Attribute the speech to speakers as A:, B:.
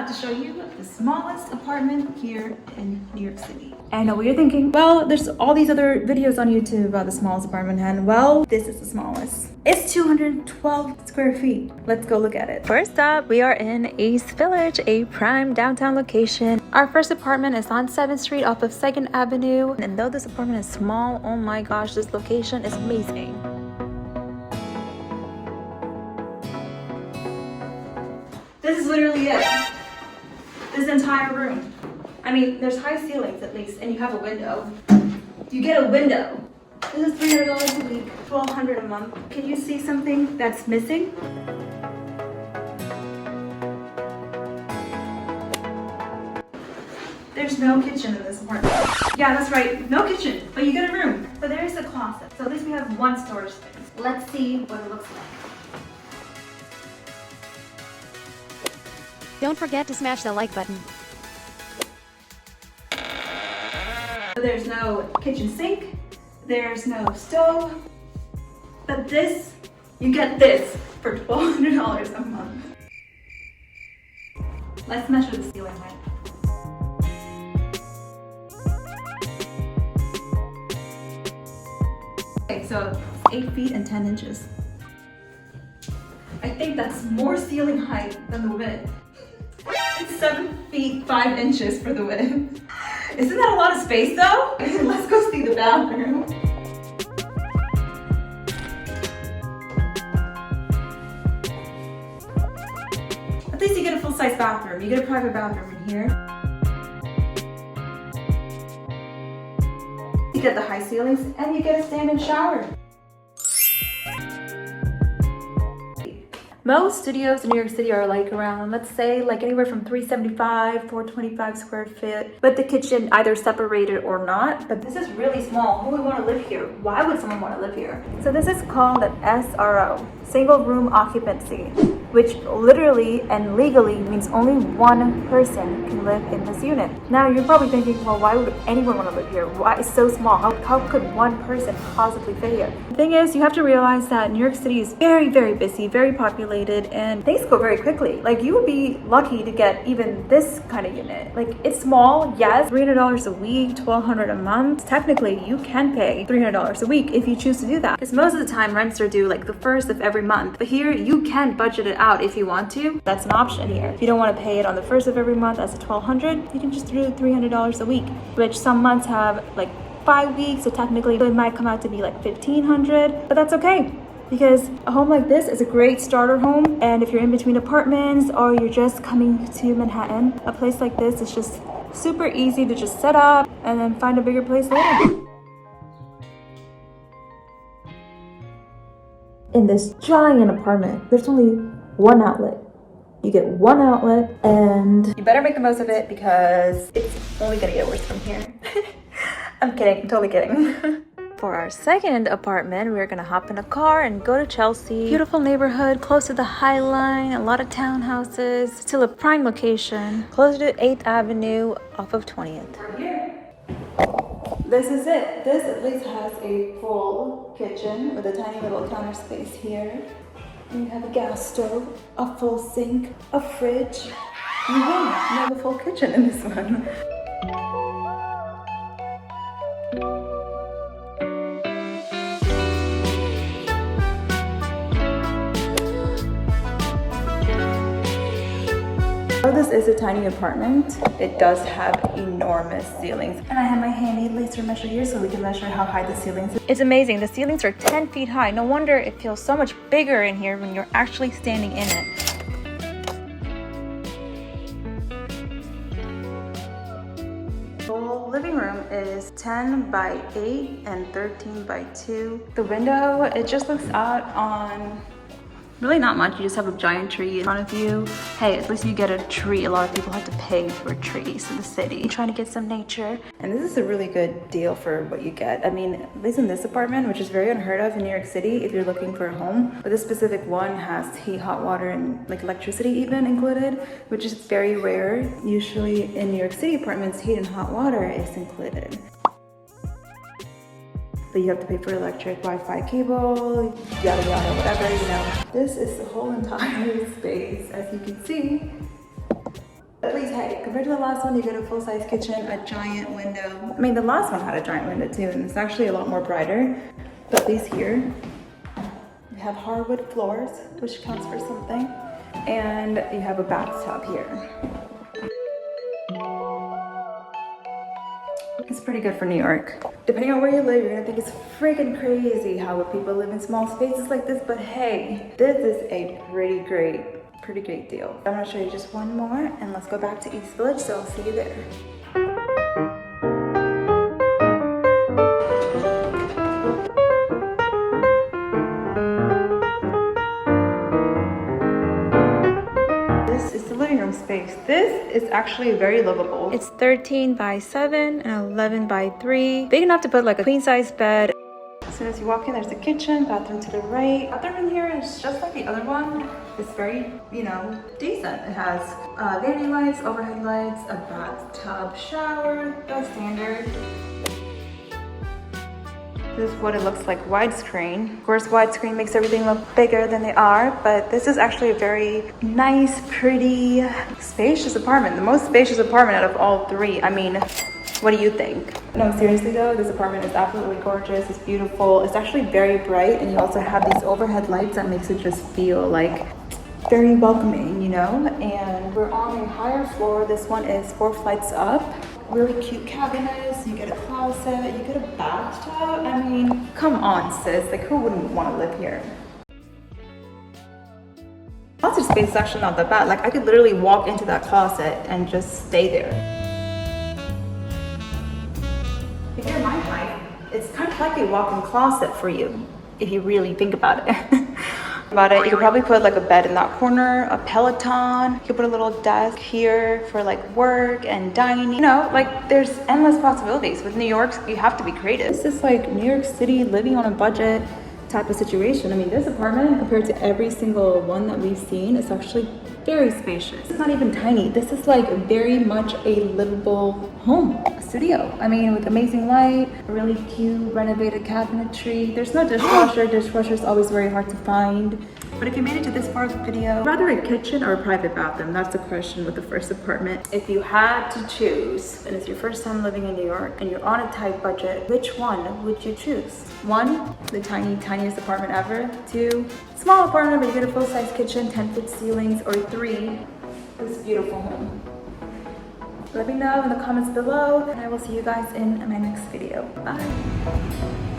A: about to show you the smallest apartment here in New York City. I know what you're thinking. Well, there's all these other videos on YouTube about the smallest apartment, and well, this is the smallest. It's 212 square feet. Let's go look at it. First up, we are in East Village, a prime downtown location. Our first apartment is on 7th Street off of 2nd Avenue. And though this apartment is small, oh my gosh, this location is amazing. This is literally it. This entire room. I mean, there's high ceilings at least, and you have a window. You get a window. This is $300 a week, $1,200 a month. Can you see something that's missing? There's no kitchen in this apartment. Yeah, that's right, no kitchen, but you get a room. So there is a closet. So at least we have one storage space. Let's see what it looks like.
B: Don't forget to smash the like button.
A: There's no kitchen sink, there's no stove, but this, you get this for $1,200 a month. Let's measure the ceiling height. Okay, so it's 8 feet and 10 inches. I think that's more ceiling height than the width. It's 7 feet 5 inches for the width. Isn't that a lot of space though? Let's go see the bathroom. At least you get a full-size bathroom. You get a private bathroom in here. You get the high ceilings and you get a stand-in shower. Most studios in New York City are like around, let's say, like anywhere from 375, 425 square feet, with the kitchen either separated or not. But this is really small. Who would want to live here? Why would someone want to live here? So this is called an SRO, single room occupancy, which literally and legally means only one person can live in this unit. Now you're probably thinking, well, why would anyone want to live here? Why it's so small? How could one person possibly fit here? The thing is, you have to realize that New York City is very, very busy, very populated, and things go very quickly. Like, you would be lucky to get even this kind of unit. Like, it's small, yes, $300 a week, $1,200 a month. Technically, you can pay $300 a week if you choose to do that. Because most of the time, rents are due like the first of every month. But here, you can budget it out if you want to. That's an option here. If you don't want to pay it on the first of every month as a $1,200, you can just do $300 a week, which some months have like 5 weeks, so technically it might come out to be like $1,500, but that's okay. Because a home like this is a great starter home, and if you're in between apartments or you're just coming to Manhattan, a place like this is just super easy to just set up and then find a bigger place later. In this giant apartment, there's only one outlet. You get one outlet and you better make the most of it because it's only gonna get worse from here. I'm kidding, I'm totally kidding. For our second apartment, we're gonna hop in a car and go to Chelsea. Beautiful neighborhood, close to the High Line, a lot of townhouses, still a prime location, close to 8th Avenue off of 20th. We're here. This is it. This at least has a full kitchen with a tiny little counter space here. And you have a gas stove, a full sink, a fridge. You win. You have a full kitchen in this one. Though this is a tiny apartment, it does have enormous ceilings. And I have my handy laser measure here so we can measure how high the ceilings are. It's amazing. The ceilings are 10 feet high. No wonder it feels so much bigger in here when you're actually standing in it. The living room is 10 by 8 and 13 by 2. The window, it just looks out on really not much. You just have a giant tree in front of you. Hey, at least you get a tree. A lot of people have to pay for trees in the city. I'm trying to get some nature. And this is a really good deal for what you get. I mean, at least in this apartment, which is very unheard of in New York City if you're looking for a home. But this specific one has heat, hot water, and like electricity even included, which is very rare. Usually in New York City apartments, heat and hot water is included. But you have to pay for electric, Wi-Fi cable, yada yada, whatever, you know. This is the whole entire space, as you can see. At least, hey, compared to the last one, you get a full-size kitchen, a giant window. I mean, the last one had a giant window too, and it's actually a lot more brighter. But at least here, you have hardwood floors, which counts for something. And you have a bathtub here. It's pretty good for New York. Depending on where you live, you're gonna think it's freaking crazy how people live in small spaces like this, but hey, this is a pretty great deal. I'm gonna show you just one more and let's go back to East Village, so I'll see you there. This is the living room space. This is actually very livable. It's 13 by 7 and 11 by 3. Big enough to put like a queen size bed. As soon as you walk in, there's the kitchen, bathroom to the right. Bathroom in here is just like the other one. It's very, you know, decent. It has vanity lights, overhead lights, a bathtub, shower, the standard. This is what it looks like widescreen. Of course, widescreen makes everything look bigger than they are, but this is actually a very nice, pretty, spacious apartment. The most spacious apartment out of all three. I mean, what do you think? No, seriously though, this apartment is absolutely gorgeous. It's beautiful. It's actually very bright, and you also have these overhead lights that makes it just feel like very welcoming, you know? And we're on a higher floor. This one is 4 flights up. Really cute cabinets. You get a closet, you get a bathtub. I mean, come on, sis. Like, who wouldn't want to live here? Closet space is actually not that bad. Like, I could literally walk into that closet and just stay there. If you're my height, it's kind of like a walk-in closet for you, if you really think about it. You could probably put like a bed in that corner, a Peloton. You could put a little desk here for like work and dining. You know, like there's endless possibilities. With New York, you have to be creative. This is like New York City living on a budget type of situation. I mean, this apartment compared to every single one that we've seen is actually very spacious. It's not even tiny. This is like very much a livable home, a studio. I mean, with amazing light, really cute renovated cabinetry. There's no dishwasher. Dishwasher is always very hard to find. But if you made it to this part of the video, rather a kitchen or a private bathroom? That's the question with the first apartment. If you had to choose, and it's your first time living in New York, and you're on a tight budget, which one would you choose? 1, the tiniest apartment ever. 2, small apartment, but you get a full-size kitchen, 10-foot ceilings. Or 3, this beautiful home. Let me know in the comments below, and I will see you guys in my next video. Bye.